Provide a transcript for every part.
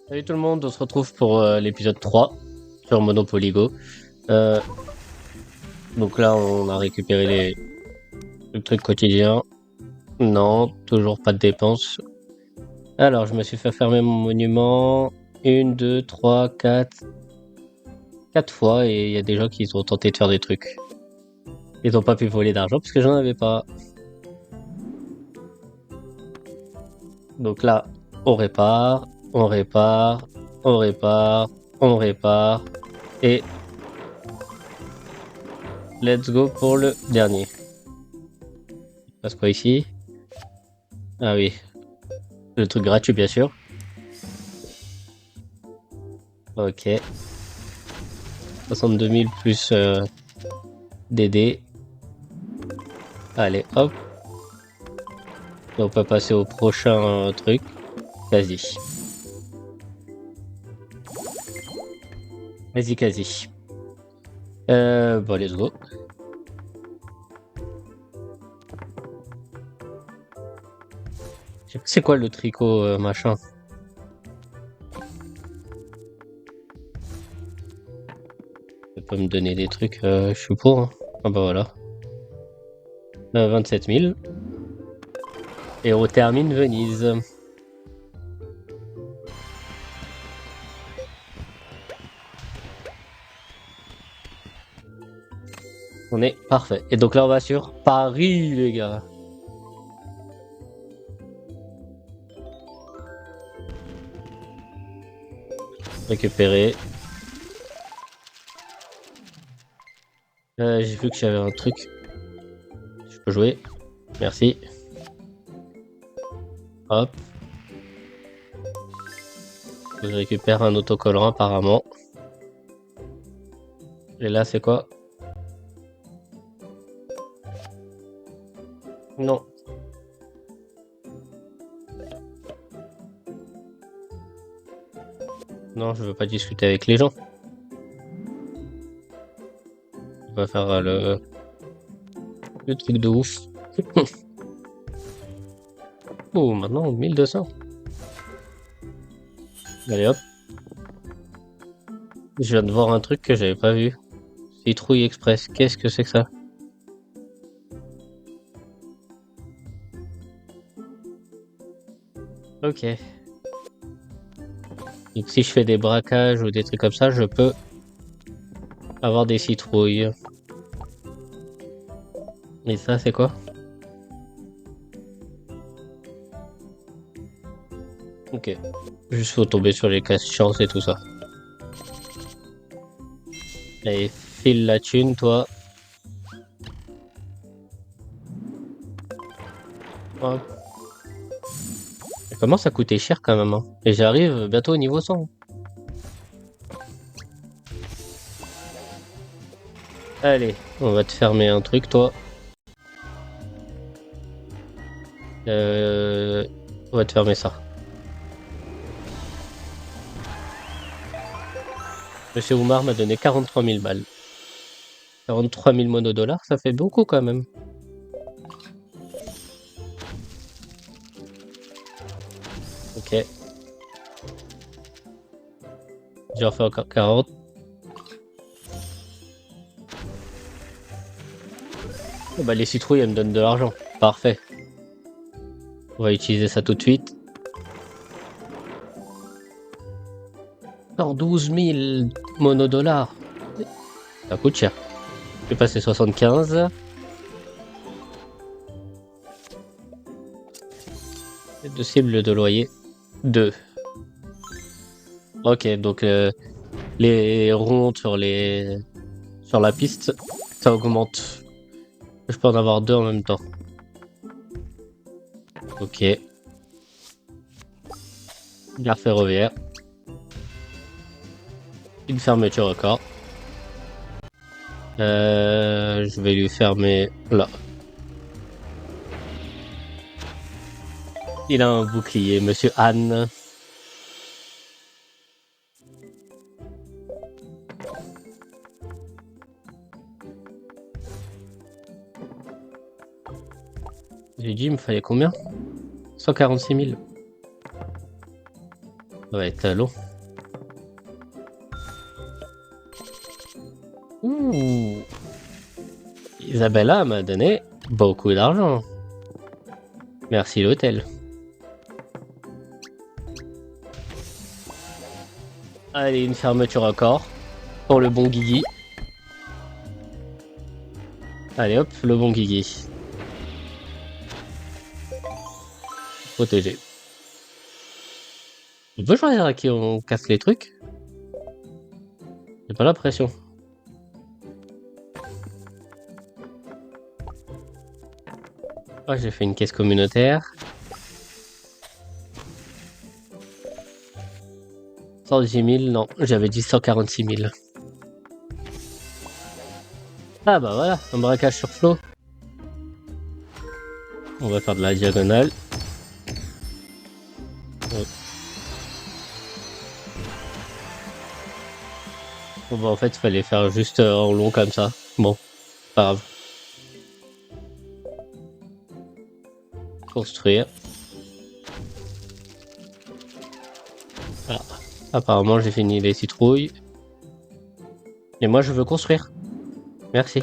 Salut tout le monde, on se retrouve pour l'épisode 3 sur Monopoly Go. Euh, donc là, on a récupéré le truc quotidien. Non, toujours pas de dépenses. Alors, je me suis fait fermer mon monument une, deux, trois, quatre fois et il y a des gens qui ont tenté de faire des trucs. Ils n'ont pas pu voler d'argent parce que j'en avais pas. Donc là, on répare, on répare, on répare, on répare et let's go pour le dernier. Il passe quoi ici? Ah oui, le truc gratuit bien sûr. Ok. 62 000 plus DD. Allez, hop. Et on peut passer au prochain truc. Quasi. Vas-y, quasi. Bon, let's go. Je sais pas c'est quoi le tricot machin. Ça peut me donner des trucs, je suis pour. Hein. Ah bah voilà. 27 000. Et on termine Venise. On est parfait. Et donc là, on va sur Paris, les gars. Récupérer. J'ai vu que j'avais un truc. Je peux jouer. Merci. Hop. Je récupère un autocollant apparemment. Et là, c'est quoi? Non. Non, je veux pas discuter avec les gens. On va faire le truc de ouf. Oh, maintenant 1200. Allez hop. Je viens de voir un truc que j'avais pas vu. Citrouille Express. Qu'est-ce que c'est que ça? Ok. Donc si je fais des braquages ou des trucs comme ça, je peux avoir des citrouilles. Et ça, c'est quoi? Ok. Juste faut tomber sur les casse chance et tout ça. Allez, file la thune, toi. Hop. Ça commence à coûter cher quand même. Hein. Et j'arrive bientôt au niveau 100. Allez, on va te fermer un truc, toi. On va te fermer ça. Monsieur Oumar m'a donné 43 000 balles. 43 000 monodollars, ça fait beaucoup quand même. Ok. J'en fais encore 40. Oh bah les citrouilles, elles me donnent de l'argent. Parfait. On va utiliser ça tout de suite. 112 000 monodollars. Ça coûte cher. Je vais passer 75. De cible de loyer. 2. Ok, donc les ronds sur la piste, ça augmente. Je peux en avoir 2 en même temps. Ok. Gare ferroviaire. Une fermeture encore. Je vais lui fermer là. Il a un bouclier, monsieur Anne. J'ai dit, il me fallait combien? 146 000. Ça va être long. Ouh. Isabella m'a donné beaucoup d'argent. Merci l'hôtel. Allez, une fermeture encore. Pour le bon Guigui. Allez hop, le bon Guigui. Protégé. On peut choisir à qui on casse les trucs? J'ai pas l'impression. Ah, j'ai fait une caisse communautaire. 110 000, non, j'avais dit 146 000. Ah bah voilà, un braquage sur flot. On va faire de la diagonale. Ouais. Bon bah en fait, il fallait faire juste en long comme ça. Bon, pas grave. Construire. Ah, apparemment, j'ai fini les citrouilles. Et moi, je veux construire. Merci.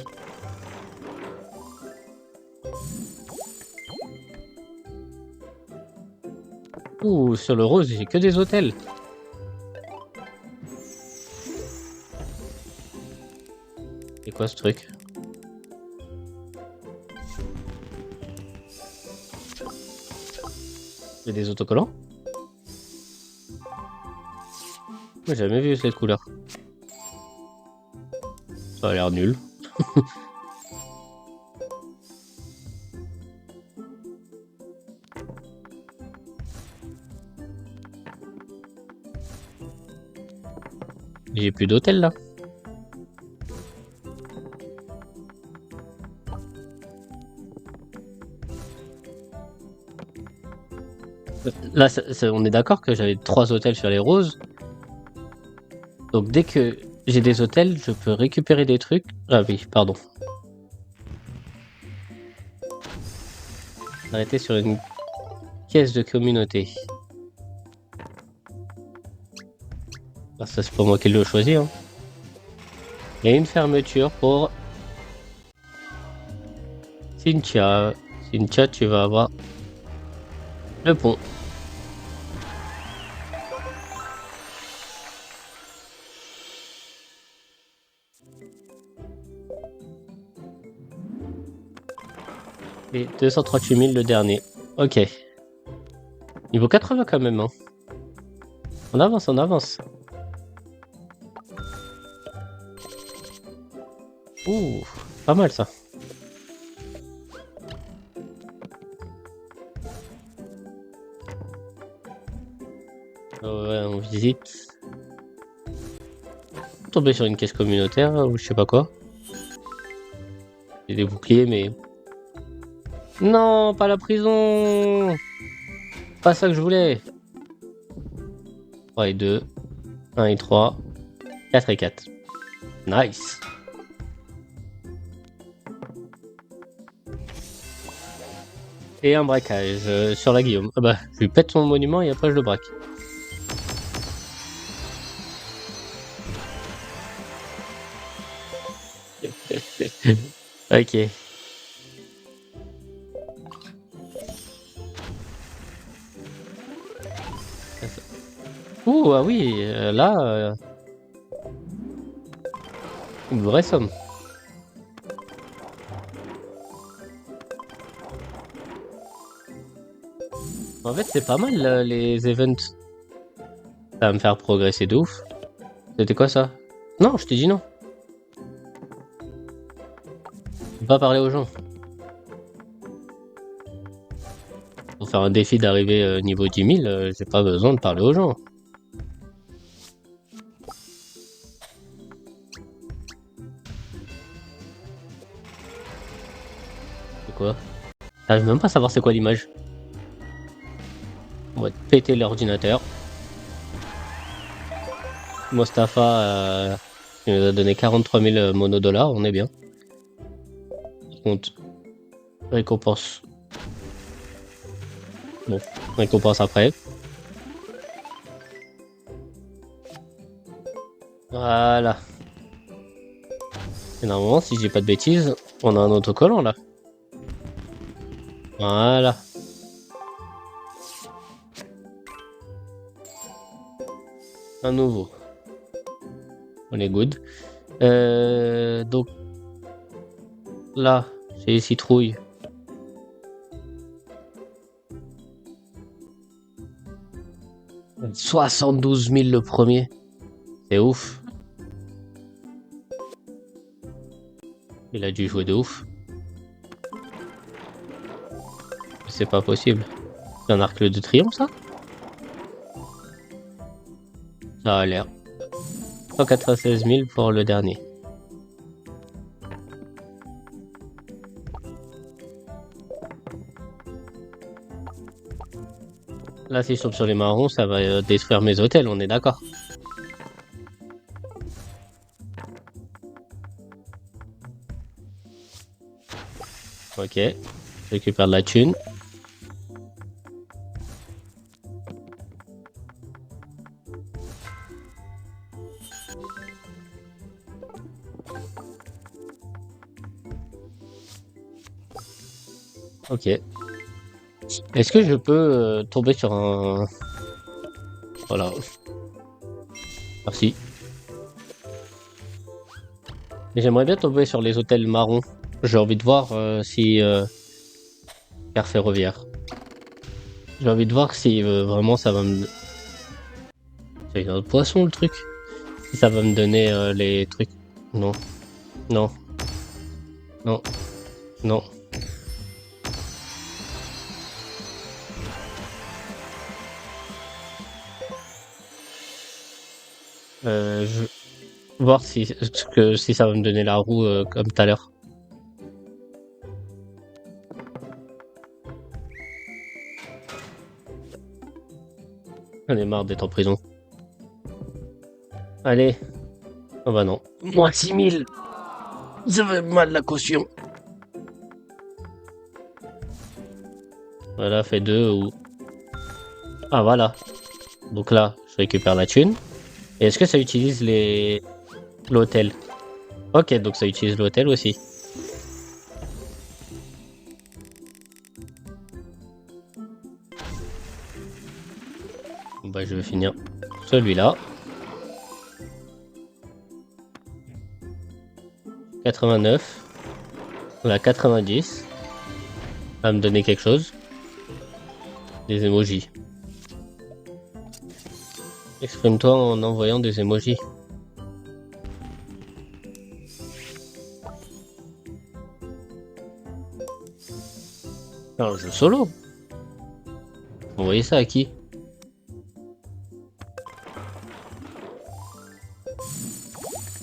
Ouh, sur le rose, j'ai que des hôtels. C'est quoi ce truc? J'ai des autocollants? J'ai jamais vu cette couleur. Ça a l'air nul. J'ai plus d'hôtel là. Là, on est d'accord que j'avais 3 hôtels sur les roses. Donc dès que j'ai des hôtels, je peux récupérer des trucs. Ah oui, pardon. Arrêter sur une caisse de communauté. Ah, ça c'est pas moi qui l'ai choisi. Hein. Il y a une fermeture pour Cynthia. Cynthia, tu vas avoir le pont. Et 238 000 le dernier. Ok. Niveau 80 quand même. Hein. On avance, on avance. Ouh, pas mal ça. Ouais, on visite. Tomber sur une caisse communautaire ou je sais pas quoi. J'ai des boucliers mais... Non, pas la prison. Pas ça que je voulais. 3 et 2. 1 et 3. 4 et 4. Nice. Et un braquage sur la Guillaume. Ah bah, je lui pète son monument et après je le braque. Ok. Ouh, ah oui, là... une vraie somme. En fait, c'est pas mal les events. Ça va me faire progresser de ouf. C'était quoi ça? Non, je t'ai dit non. Faut pas parler aux gens. Pour faire un défi d'arriver niveau 10 000, j'ai pas besoin de parler aux gens. C'est quoi? J'arrive même pas à savoir c'est quoi l'image. On va péter l'ordinateur. Mostafa, il nous a donné 43 000 monodollars, on est bien. Par contre, récompense. Bon, récompense après. Voilà. Et normalement, si je dis pas de bêtises, on a un autocollant là. Voilà. Un nouveau. On est good. Donc là, c'est les citrouilles. « 72 000 le premier. C'est ouf. Il a dû jouer de ouf. C'est pas possible. C'est un arc de triomphe, ça? Ça a l'air. 196 000 pour le dernier. Là, si je tombe sur les marrons, ça va détruire mes hôtels, on est d'accord. Ok. Je récupère de la thune. Ok. Est-ce que je peux tomber sur un... Voilà. Merci. Mais j'aimerais bien tomber sur les hôtels marrons. J'ai envie de voir si... Gare ferroviaire. J'ai envie de voir si vraiment ça va me... C'est un poisson le truc. Si ça va me donner les trucs. Non. Non. Non. Non. Je... Voir si, si ça va me donner la roue comme tout à l'heure. J'en ai marre d'être en prison. Allez. Oh bah non. Moins 6000. Ça fait mal la caution. Voilà, fait 2 ou... Ah voilà. Donc là, je récupère la thune. Et est-ce que ça utilise les... l'hôtel? Ok, donc ça utilise l'hôtel aussi. Bah je vais finir celui-là. 89. On a 90. Ça va me donner quelque chose. Des emojis. Exprime-toi en envoyant des emojis. Un jeu solo. Vous voyez ça à qui?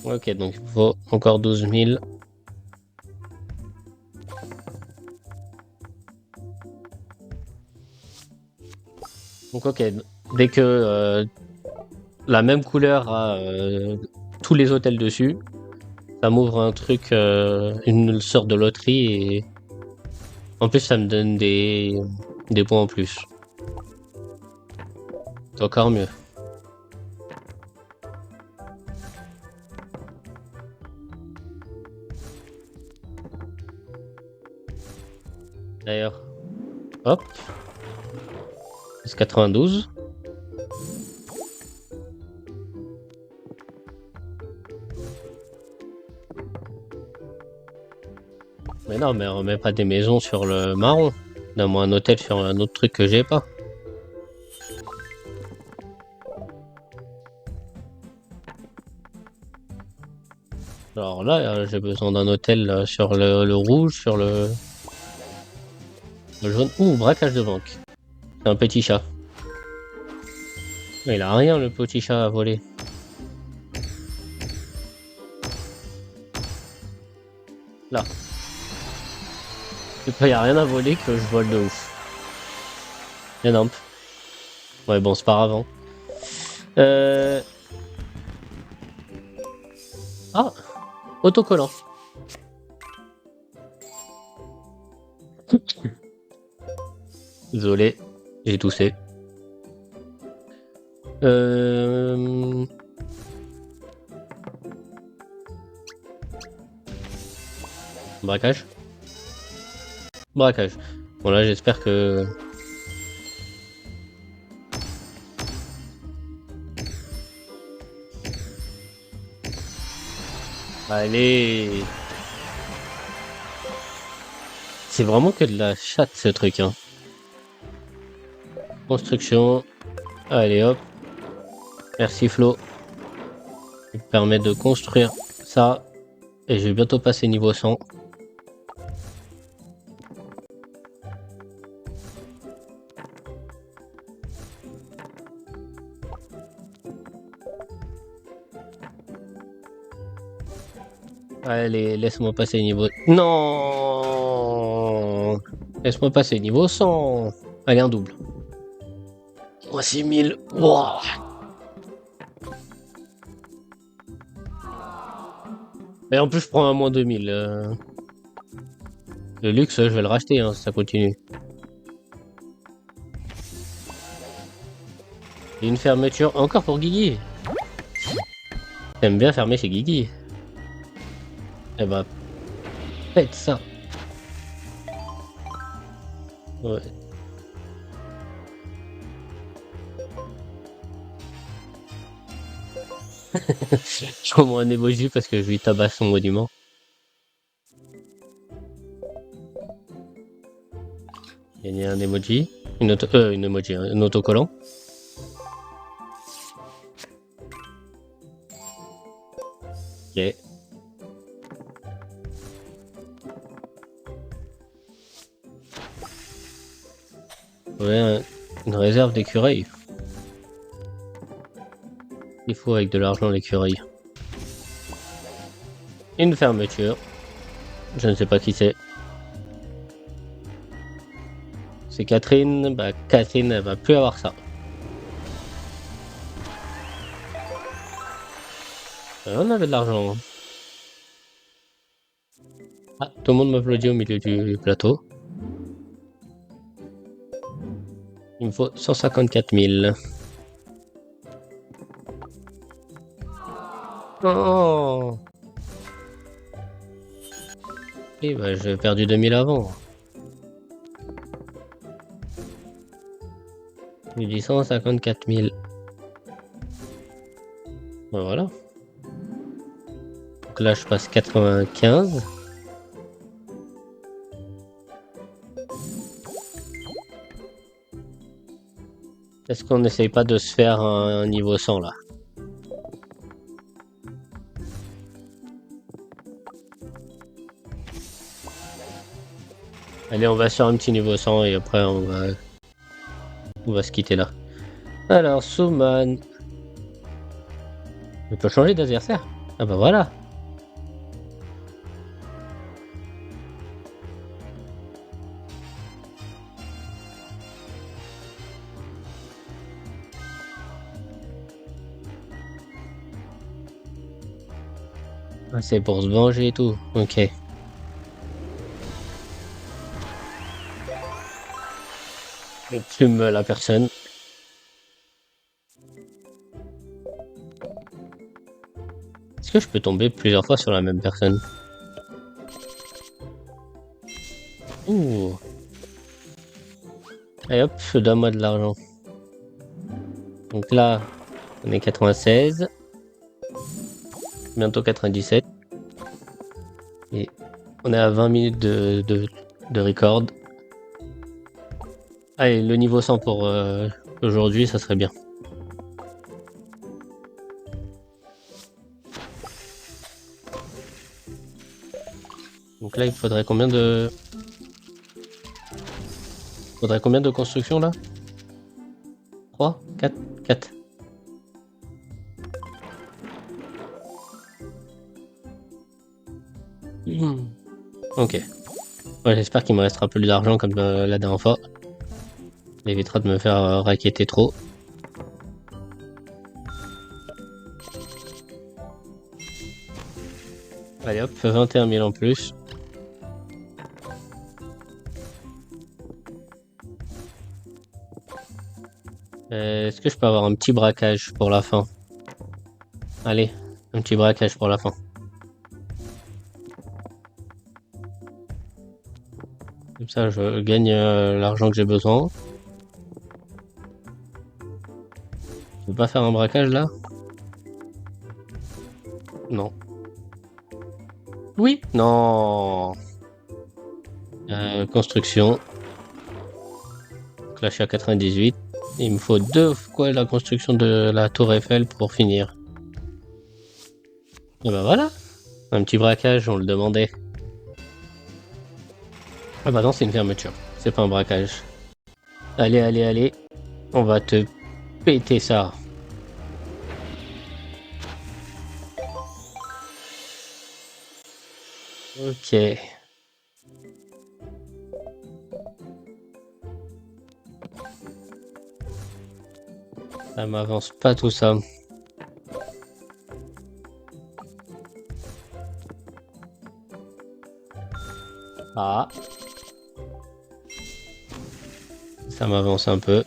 Ok, donc il faut encore 12 000. Donc ok, dès que la même couleur a tous les hôtels dessus, ça m'ouvre un truc, une sorte de loterie et en plus ça me donne des points en plus. C'est encore mieux. D'ailleurs, hop, c'est 92. Mais non, mais on met pas des maisons sur le marron. Donne-moi un hôtel sur un autre truc que j'ai pas. Alors là, j'ai besoin d'un hôtel sur le rouge, sur le jaune. Ouh, braquage de banque. C'est un petit chat. Mais il a rien, le petit chat à voler. Là. Il n'y a rien à voler que je vole de ouf. Énorme. Ouais, bon, c'est pas grave. Hein. Ah, autocollant. Désolé, j'ai toussé. Braquage. Braquage. Bon là j'espère que... Allez. C'est vraiment que de la chatte ce truc hein. Construction. Allez hop. Merci Flo. Il me permet de construire ça. Et je vais bientôt passer niveau 100. Allez, laisse-moi passer niveau... Non. Laisse-moi passer niveau 100. Allez, un double. Oh, 6000. Wow. Et en plus, je prends un moins 2000. Le luxe, je vais le racheter hein, si ça continue. Et une fermeture encore pour Guigui. T'aimes bien fermer chez Guigui. Eh bah, faites ça. Ouais. Je prends un emoji parce que je lui tabasse son monument. Gagner un emoji. Une emoji, un autocollant. Ok. Ouais, une réserve d'écureuil. Il faut avec de l'argent l'écureuil. Une fermeture. Je ne sais pas qui c'est. C'est Catherine. Bah, Catherine, elle va plus avoir ça. On avait de l'argent. Ah, tout le monde m'applaudit au milieu du plateau. Il me faut 154 000. Oh. Et bah, j'ai perdu 2000 avant. Il dit 154 000. Ben voilà. Donc là, je passe 95. Est-ce qu'on n'essaye pas de se faire un niveau 100 là? Allez, on va sur un petit niveau 100 et après on va se quitter là. Alors, Souman. Je peux changer d'adversaire? Ah bah voilà. Ah, c'est pour se venger et tout. Ok. Je fume la personne. Est-ce que je peux tomber plusieurs fois sur la même personne? Ouh. Allez hop, donne-moi de l'argent. Donc là, on est 96. Bientôt 97. Et on est à 20 minutes de record. Allez, le niveau 100 pour aujourd'hui, ça serait bien. Donc là, il faudrait combien de... Faudrait combien de constructions là? 3? 4? 4. Ok. Ouais, j'espère qu'il me restera plus d'argent comme la dernière fois. Ça évitera de me faire racketter trop. Allez hop, 21 000 en plus. Est-ce que je peux avoir un petit braquage pour la fin? Allez, un petit braquage pour la fin. Comme ça, je gagne l'argent que j'ai besoin. Je peux pas faire un braquage là? Non. Oui? Non. Construction. Donc là, je suis à 98. Il me faut 2 fois la construction de la tour Eiffel pour finir. Et bah voilà. Un petit braquage, on le demandait. Ah bah non, c'est une fermeture. C'est pas un braquage. Allez, allez, allez. On va te péter ça. Ok. Ça m'avance pas tout ça. Ah. Ça m'avance un peu.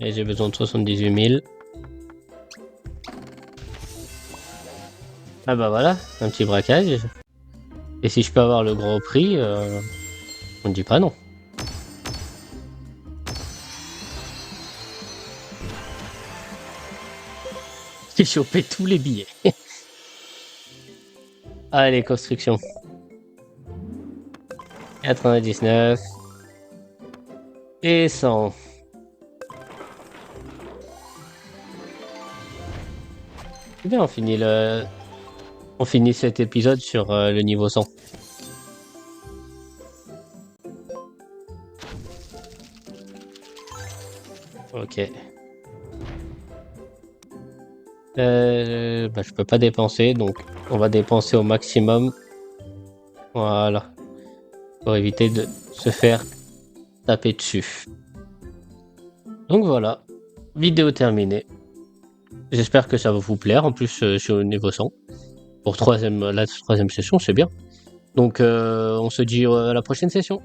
Et j'ai besoin de 78 000. Ah bah voilà, un petit braquage. Et si je peux avoir le grand prix, on ne dit pas non. J'ai chopé tous les billets. Allez, construction. 99. Et 100. C'est bien, on finit cet épisode sur le niveau 100. Ok. Bah, je peux pas dépenser, donc on va dépenser au maximum. Voilà. Pour éviter de se faire taper dessus. Donc voilà. Vidéo terminée. J'espère que ça va vous plaire. En plus, je suis au niveau 100. Pour la troisième session, c'est bien. Donc, on se dit à la prochaine session.